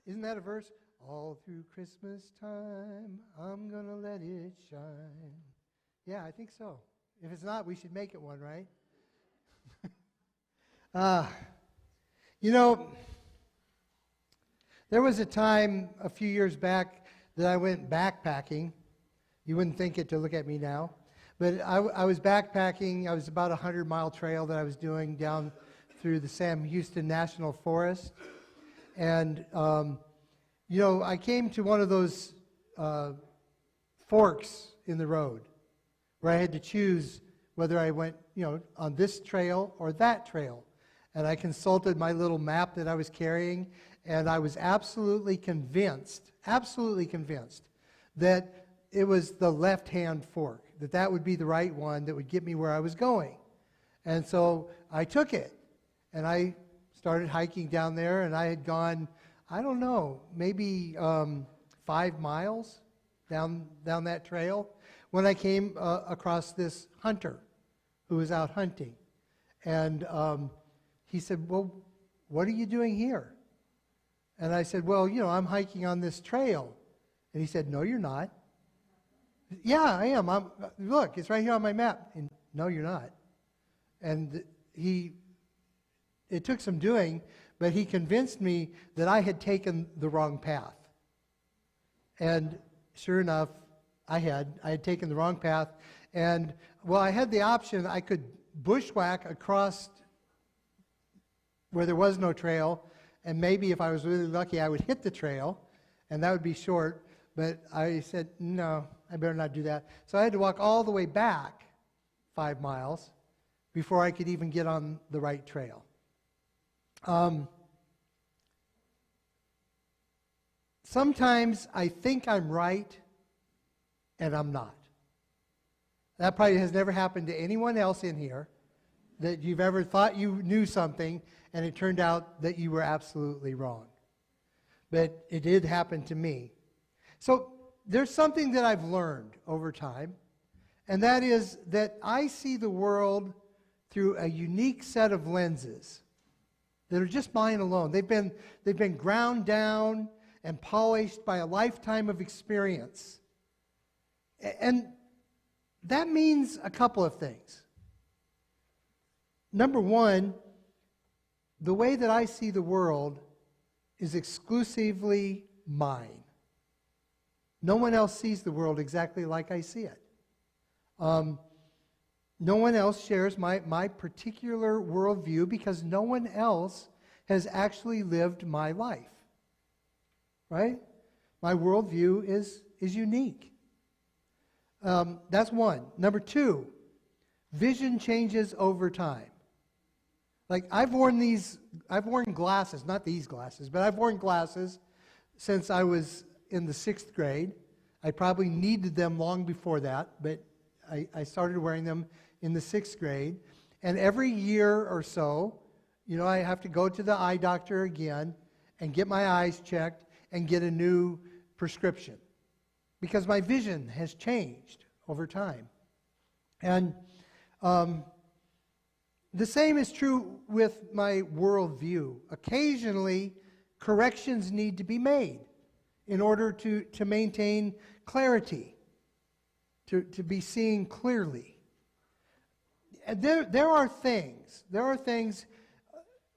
Isn't that a verse? All through Christmas time, I'm going to let it shine. Yeah, I think so. If it's not, we should make it one, right? You know, there was a time a few years back that I went backpacking. You wouldn't think it to look at me now. But I was backpacking. I was about a 100-mile trail that I was doing down through the Sam Houston National Forest. And, you know, I came to one of those forks in the road where I had to choose whether I went, you know, on this trail or that trail. And I consulted my little map that I was carrying, and I was absolutely convinced that it was the left-hand fork, that would be the right one that would get me where I was going. And so I took it, and I started hiking down there, and I had gone, I don't know, maybe 5 miles down that trail when I came across this hunter who was out hunting. And he said, well, what are you doing here? And I said, well, you know, I'm hiking on this trail. And he said, no, you're not. Yeah, I am. Look, it's right here on my map. And no, you're not. And it took some doing, but he convinced me that I had taken the wrong path. And sure enough, I had taken the wrong path. And, well, I had the option. I could bushwhack across where there was no trail, and maybe if I was really lucky, I would hit the trail, and that would be short. But I said, no, I better not do that. So I had to walk all the way back 5 miles before I could even get on the right trail. Sometimes I think I'm right, and I'm not. That probably has never happened to anyone else in here, that you've ever thought you knew something, and it turned out that you were absolutely wrong. But it did happen to me. So there's something that I've learned over time, and that is that I see the world through a unique set of lenses that are just mine alone. They've been ground down and polished by a lifetime of experience. And that means a couple of things. Number one, the way that I see the world is exclusively mine. No one else sees the world exactly like I see it. No one else shares my particular worldview because no one else has actually lived my life. Right? My worldview is unique. That's one. Number two, vision changes over time. Like I've worn glasses, not these glasses, but I've worn glasses since I was in the 6th grade. I probably needed them long before that, but I started wearing them in the 6th grade. And every year or so, you know, I have to go to the eye doctor again and get my eyes checked and get a new prescription because my vision has changed over time. And the same is true with my worldview. Occasionally, corrections need to be made in order to maintain clarity, to be seeing clearly. And there are things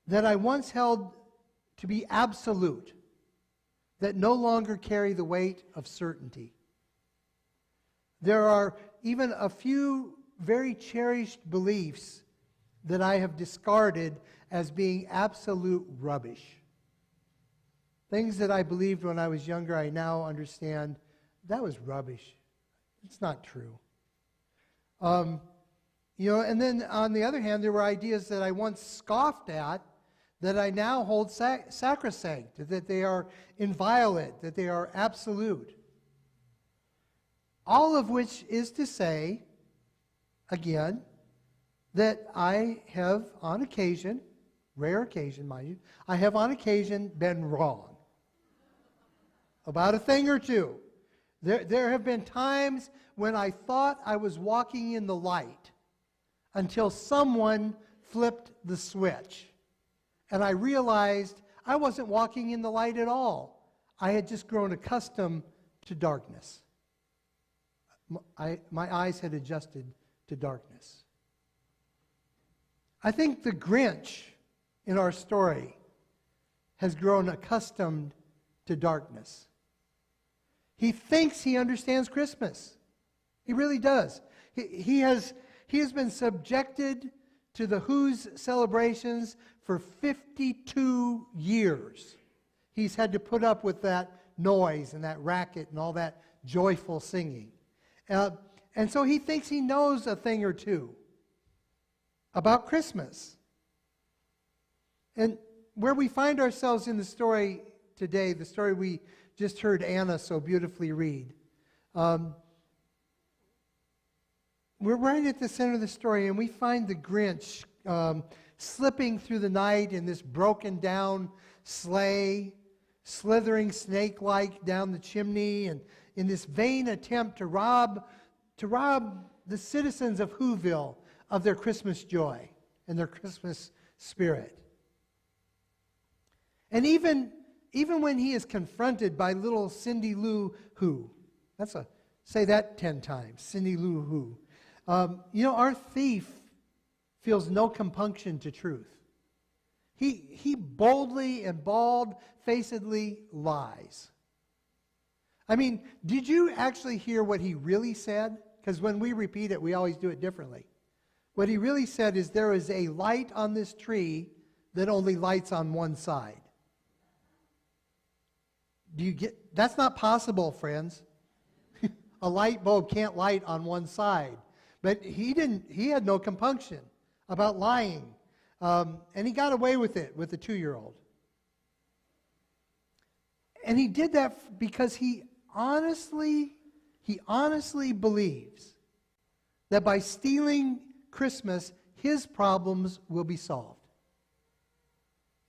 that I once held to be absolute that no longer carry the weight of certainty. There are even a few very cherished beliefs that I have discarded as being absolute rubbish. Things that I believed when I was younger, I now understand that was rubbish. It's not true. You know, and then on the other hand, there were ideas that I once scoffed at that I now hold sacrosanct, that they are inviolate, that they are absolute. All of which is to say, again, that I have on occasion, rare occasion, mind you, I have on occasion been wrong about a thing or two. There have been times when I thought I was walking in the light until someone flipped the switch. And I realized I wasn't walking in the light at all. I had just grown accustomed to darkness. My eyes had adjusted to darkness. I think the Grinch in our story has grown accustomed to darkness. He thinks he understands Christmas. He really does. He has been subjected to the Who's celebrations for 52 years. He's had to put up with that noise and that racket and all that joyful singing. And so he thinks he knows a thing or two about Christmas. And where we find ourselves in the story today, the story we just heard Anna so beautifully read, we're right at the center of the story, and we find the Grinch slipping through the night in this broken down sleigh, slithering snake-like down the chimney, and in this vain attempt to rob the citizens of Whoville of their Christmas joy and their Christmas spirit. And even when he is confronted by little Cindy Lou Who, say that 10 times, Cindy Lou Who. Our thief feels no compunction to truth. He boldly and bald-facedly lies. I mean, did you actually hear what he really said? Because when we repeat it, we always do it differently. What he really said is, there is a light on this tree that only lights on one side. That's not possible, friends. A light bulb can't light on one side. But he had no compunction about lying. And he got away with it with the 2-year-old. And he did that because he honestly believes that by stealing Christmas, his problems will be solved.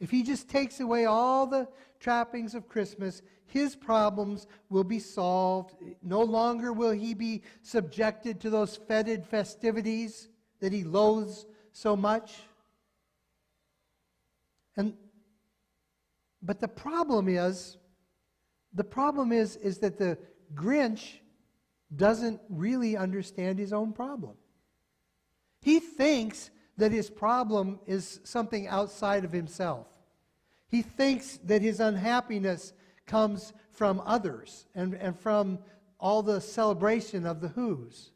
If he just takes away all the trappings of Christmas, his problems will be solved. No longer will he be subjected to those fetid festivities that he loathes so much. But the problem is that the Grinch doesn't really understand his own problem. He thinks that his problem is something outside of himself. He thinks that his unhappiness comes from others and from all the celebration of the Who's.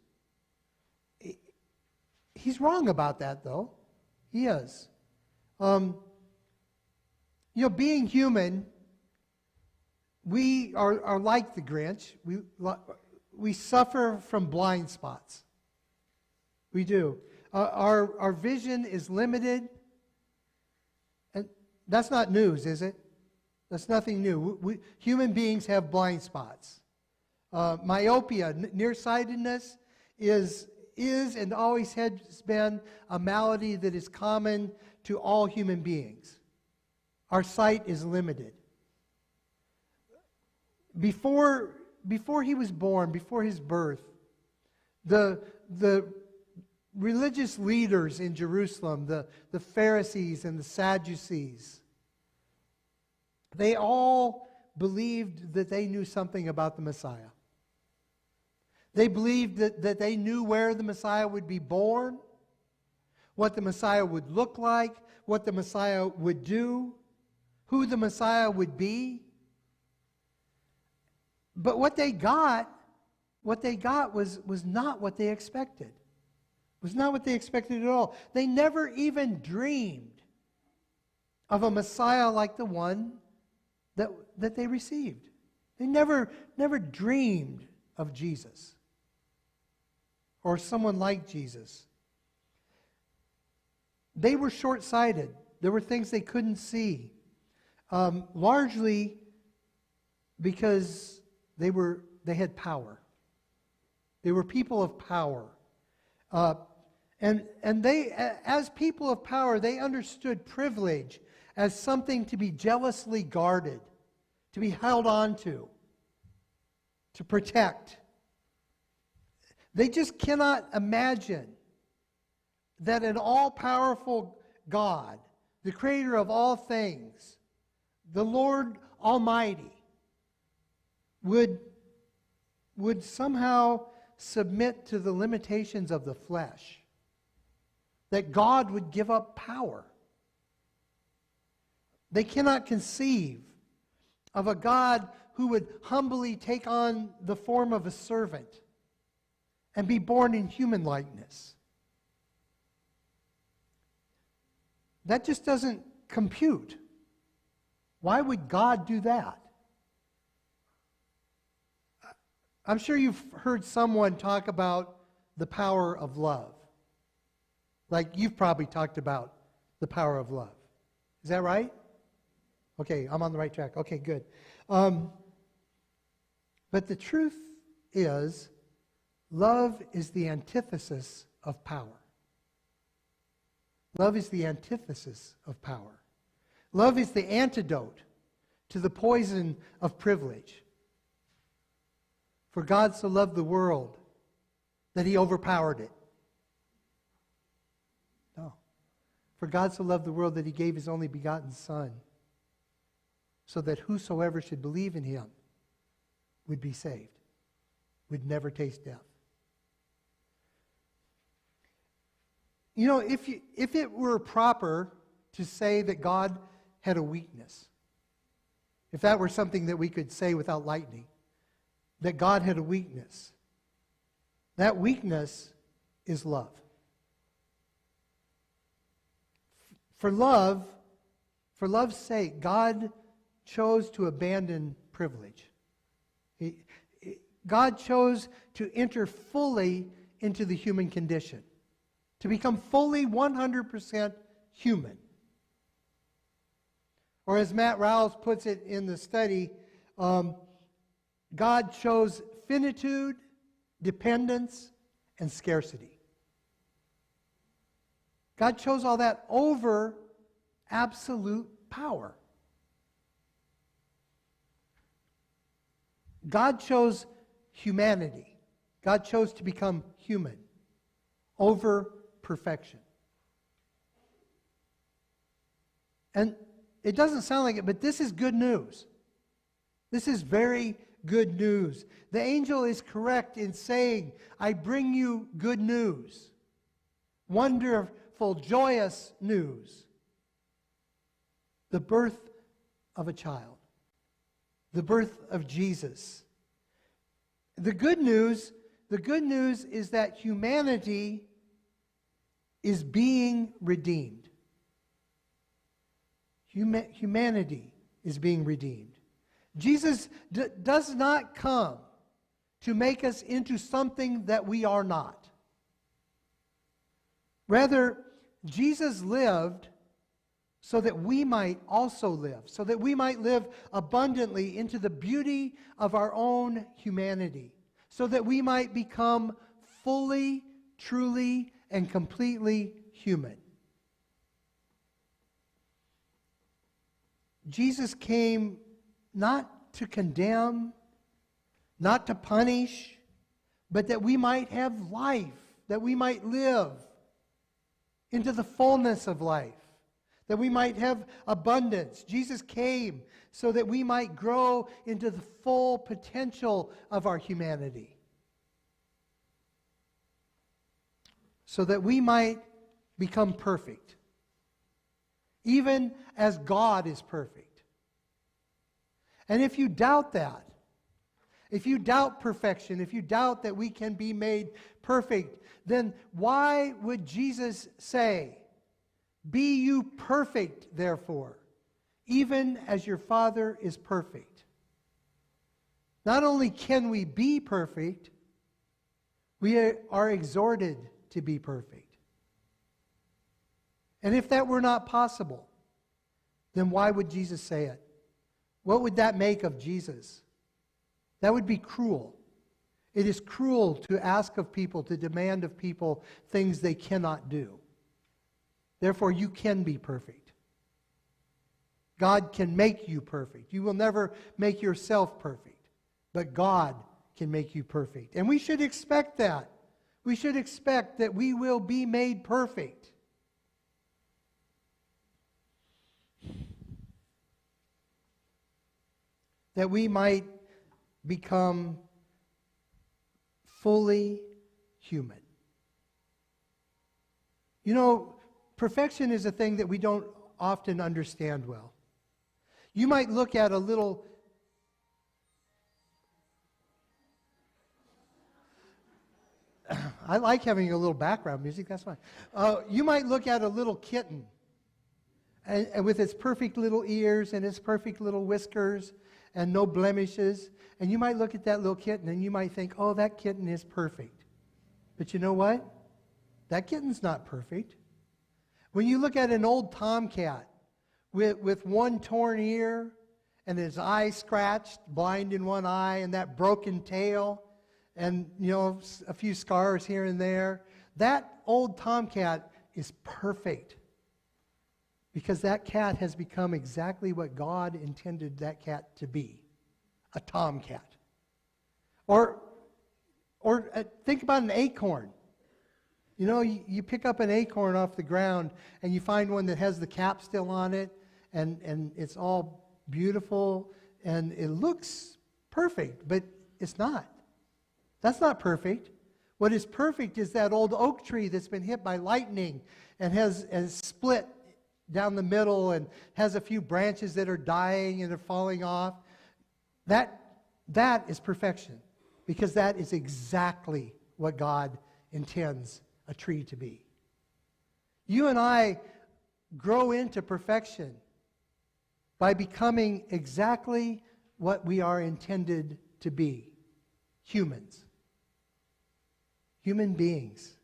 He's wrong about that, though. He is. Being human, we are like the Grinch. We suffer from blind spots. We do. Our vision is limited. And that's not news, is it? That's nothing new. Human beings have blind spots. Myopia, nearsightedness, is and always has been a malady that is common to all human beings. Our sight is limited. Before he was born, before his birth, the religious leaders in Jerusalem, the Pharisees and the Sadducees, they all believed that they knew something about the Messiah. They believed that they knew where the Messiah would be born, what the Messiah would look like, what the Messiah would do, who the Messiah would be. But what they got was not what they expected. It was not what they expected at all. They never even dreamed of a Messiah like the one that they received. They never dreamed of Jesus or someone like Jesus. They were short-sighted. There were things they couldn't see, largely because they had power. They were people of power. And they, as people of power, they understood privilege as something to be jealously guarded, to be held on to protect. They just cannot imagine that an all-powerful God, the creator of all things, the Lord Almighty, would somehow submit to the limitations of the flesh. That God would give up power. They cannot conceive of a God who would humbly take on the form of a servant and be born in human likeness. That just doesn't compute. Why would God do that? I'm sure you've heard someone talk about the power of love. Like you've probably talked about the power of love. Is that right? Okay, I'm on the right track. Okay, good. But the truth is, love is the antithesis of power. Love is the antithesis of power. Love is the antidote to the poison of privilege. For God so loved the world that He overpowered it. No. For God so loved the world that He gave His only begotten Son, so that whosoever should believe in Him would be saved, would never taste death. You know, if it were proper to say that God had a weakness, if that were something that we could say without lightning, that God had a weakness, that weakness is love. For love's sake, God chose to abandon privilege. God chose to enter fully into the human condition, to become fully 100% human. Or as Matt Rouse puts it in the study, God chose finitude, dependence, and scarcity. God chose all that over absolute power. God chose humanity. God chose to become human over perfection. And it doesn't sound like it, but this is good news. This is very good news. The angel is correct in saying, I bring you good news. Wonderful, joyous news. The birth of a child. The birth of Jesus. The good news is that humanity is being redeemed. Humanity is being redeemed. Jesus does not come to make us into something that we are not. Rather, Jesus lived so that we might also live, so that we might live abundantly into the beauty of our own humanity, so that we might become fully, truly, and completely human. Jesus came not to condemn, not to punish, but that we might have life, that we might live into the fullness of life, that we might have abundance. Jesus came so that we might grow into the full potential of our humanity, so that we might become perfect, even as God is perfect. And if you doubt that, if you doubt perfection, if you doubt that we can be made perfect, then why would Jesus say, be you perfect, therefore, even as your Father is perfect? Not only can we be perfect, we are exhorted to be perfect. And if that were not possible, then why would Jesus say it? What would that make of Jesus? That would be cruel. It is cruel to ask of people, to demand of people things they cannot do. Therefore, you can be perfect. God can make you perfect. You will never make yourself perfect, but God can make you perfect. And we should expect that. We should expect that we will be made perfect. That we might become fully human. You know, perfection is a thing that we don't often understand well. You might look at a little... I like having a little background music, that's fine. You might look at a little kitten and with its perfect little ears and its perfect little whiskers and no blemishes, and you might look at that little kitten and you might think, oh, that kitten is perfect. But you know what? That kitten's not perfect. When you look at an old tomcat with one torn ear and his eye scratched, blind in one eye, and that broken tail, and, you know, a few scars here and there, that old tomcat is perfect because that cat has become exactly what God intended that cat to be, a tomcat. Or think about an acorn. You know, you pick up an acorn off the ground and you find one that has the cap still on it, and it's all beautiful and it looks perfect, but it's not. That's not perfect. What is perfect is that old oak tree that's been hit by lightning and has split down the middle and has a few branches that are dying and are falling off. That is perfection, because that is exactly what God intends a tree to be. You and I grow into perfection by becoming exactly what we are intended to be, humans. Human beings.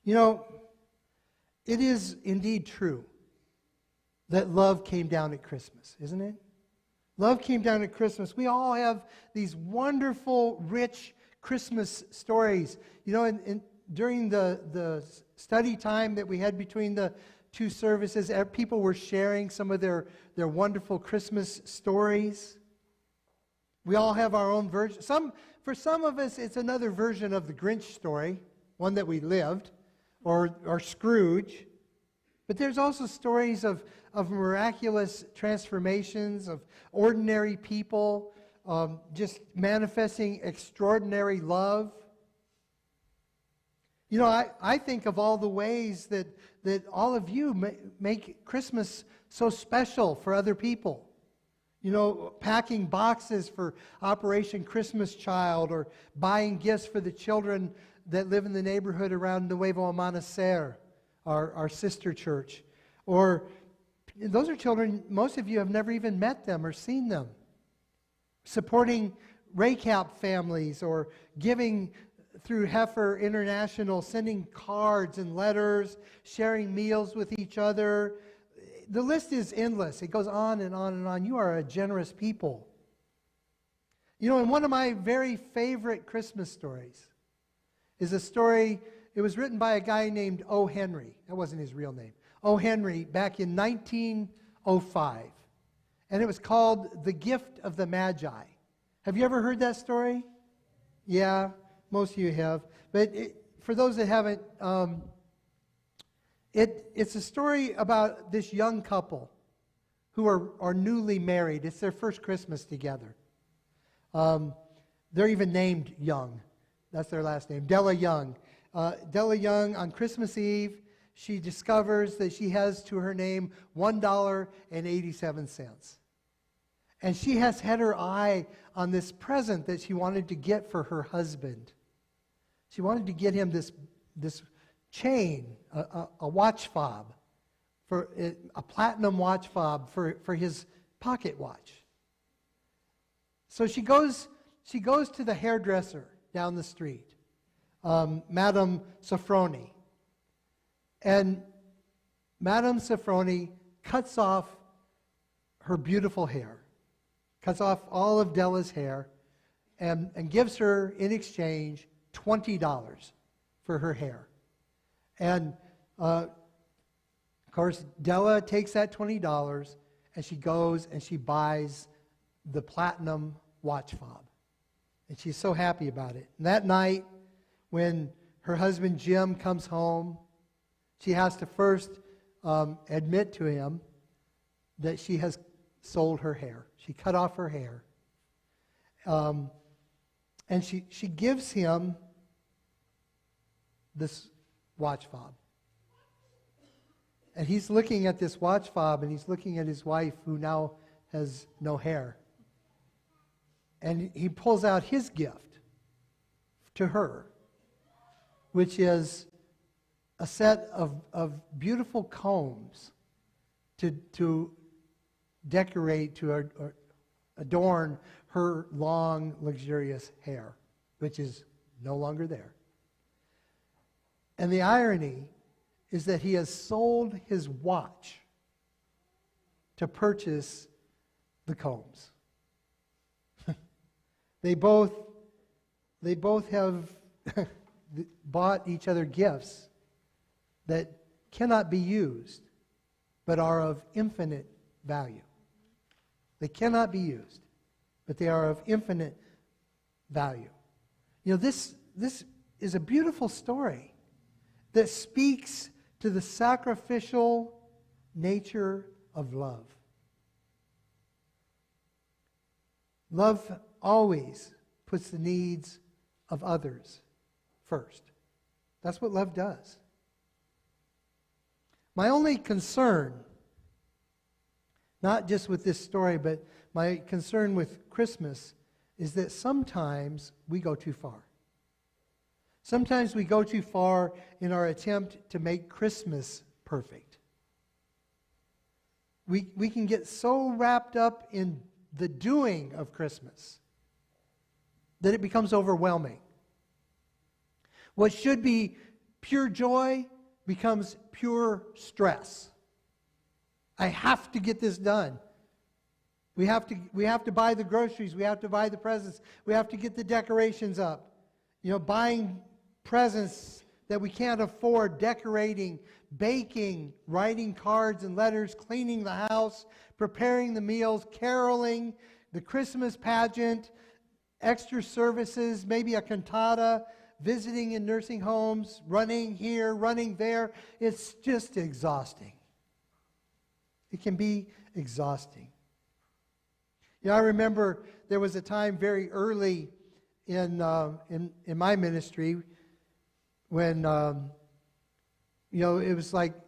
You know, it is indeed true that love came down at Christmas, isn't it? Love came down at Christmas. We all have these wonderful, rich Christmas stories. You know, during the study time that we had between the two services, people were sharing some of their wonderful Christmas stories. We all have our own version. For some of us, it's another version of the Grinch story, one that we lived, or Scrooge. But there's also stories of miraculous transformations, of ordinary people just manifesting extraordinary love. You know, I think of all the ways that all of you make Christmas so special for other people. You know, packing boxes for Operation Christmas Child, or buying gifts for the children that live in the neighborhood around Nuevo Amanecer, our sister church. Or those are children, most of you have never even met them or seen them. Supporting RACAP families, or giving through Heifer International, sending cards and letters, sharing meals with each other. The list is endless. It goes on and on and on. You are a generous people. You know, and one of my very favorite Christmas stories is a story, it was written by a guy named O. Henry. That wasn't his real name. O. Henry, back in 1905. And it was called The Gift of the Magi. Have you ever heard that story? Yeah, most of you have. But for those that haven't, it's a story about this young couple who are newly married. It's their first Christmas together. They're even named Young. That's their last name, Della Young. Della Young, on Christmas Eve, she discovers that she has to her name $1.87. And she has had her eye on this present that she wanted to get for her husband. She wanted to get him this chain, a watch fob, for a platinum watch fob for his pocket watch. So she goes to the hairdresser down the street, Madame Sofroni. And Madame Sofroni cuts off her beautiful hair, cuts off all of Della's hair, and gives her in exchange $20 for her hair. And of course, Della takes that $20 and she goes and she buys the platinum watch fob. And she's so happy about it. And that night, when her husband Jim comes home, she has to first admit to him that she has sold her hair. She cut off her hair. And she gives him this watch fob. And he's looking at this watch fob, and he's looking at his wife, who now has no hair. And he pulls out his gift to her, which is a set of beautiful combs to decorate, to adorn her long, luxurious hair, which is no longer there. And the irony is that he has sold his watch to purchase the combs. They both have bought each other gifts that cannot be used, but are of infinite value. They cannot be used, but they are of infinite value. You know, this is a beautiful story that speaks to the sacrificial nature of love. Love always puts the needs of others first. That's what love does. My only concern, not just with this story, but my concern with Christmas, is that sometimes we go too far. Sometimes we go too far in our attempt to make Christmas perfect. We can get so wrapped up in the doing of Christmas that it becomes overwhelming. What should be pure joy becomes pure stress. I have to get this done. We have to buy the groceries. We have to buy the presents. We have to get the decorations up. You know, buying presents that we can't afford, decorating, baking, writing cards and letters, cleaning the house, preparing the meals, caroling, the Christmas pageant, extra services, maybe a cantata, visiting in nursing homes, running here, running there. It's just exhausting. It can be exhausting. You know, I remember there was a time very early in my ministry when you know, it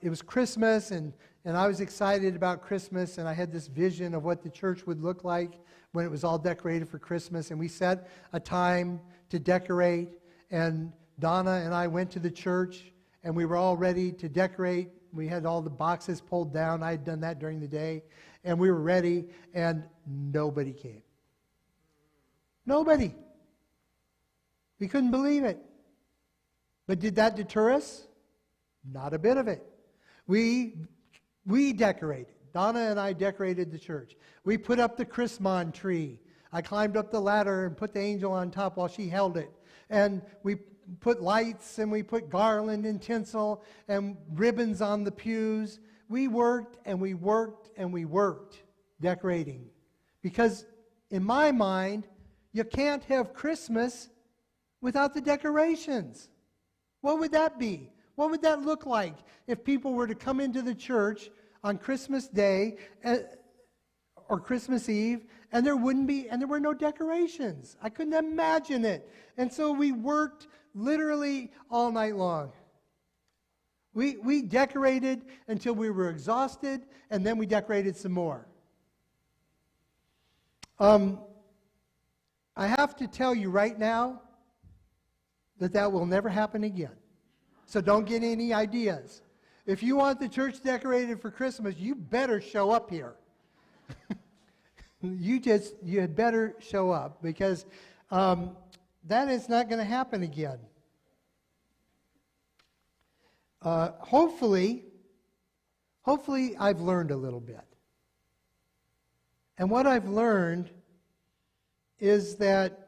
was Christmas, and I was excited about Christmas, and I had this vision of what the church would look like when it was all decorated for Christmas. And we set a time to decorate, and Donna and I went to the church, and we were all ready to decorate. We had all the boxes pulled down. I had done that during the day, and we were ready, and nobody came. Nobody. We couldn't believe it. But did that deter us? Not a bit of it. We decorated. Donna and I decorated the church. We put up the Christmas tree. I climbed up the ladder and put the angel on top while she held it. And we put lights, and we put garland and tinsel and ribbons on the pews. We worked and we worked and we worked decorating. Because in my mind, you can't have Christmas without the decorations. What would that be? What would that look like if people were to come into the church on Christmas Day or Christmas Eve, and there were no decorations? I couldn't imagine it. And so we worked literally all night long. We decorated until we were exhausted, and then we decorated some more. I have to tell you right now that will never happen again. So don't get any ideas. If you want the church decorated for Christmas, you better show up here. You had better show up, because that is not going to happen again. Hopefully I've learned a little bit. And what I've learned is that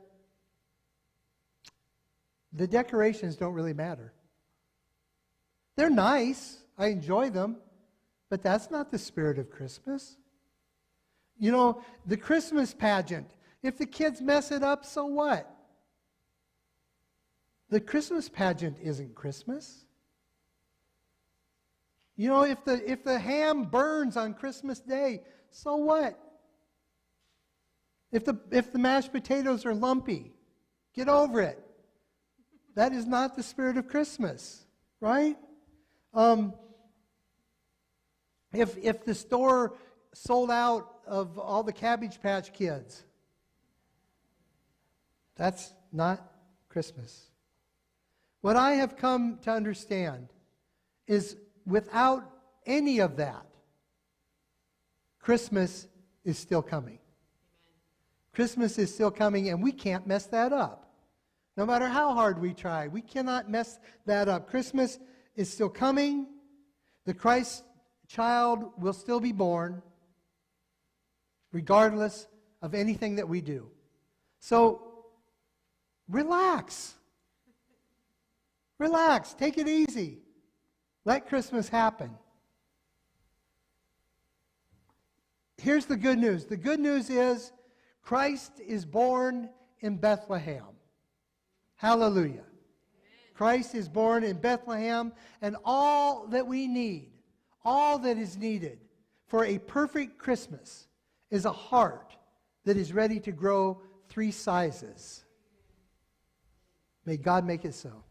the decorations don't really matter. They're nice. I enjoy them. But that's not the spirit of Christmas. You know, the Christmas pageant, if the kids mess it up, so what? The Christmas pageant isn't Christmas. You know, if the ham burns on Christmas Day, so what? If the mashed potatoes are lumpy, get over it. That is not the spirit of Christmas, right? If the store sold out of all the Cabbage Patch Kids, that's not Christmas. What I have come to understand is without any of that, Christmas is still coming. Amen. Christmas is still coming, and we can't mess that up. No matter how hard we try, we cannot mess that up. Christmas is still coming. The Christ child will still be born, regardless of anything that we do. So, relax. Relax. Take it easy. Let Christmas happen. Here's the good news. The good news is Christ is born in Bethlehem. Hallelujah. Amen. Christ is born in Bethlehem, and all that we need, all that is needed for a perfect Christmas is a heart that is ready to grow 3 sizes. May God make it so.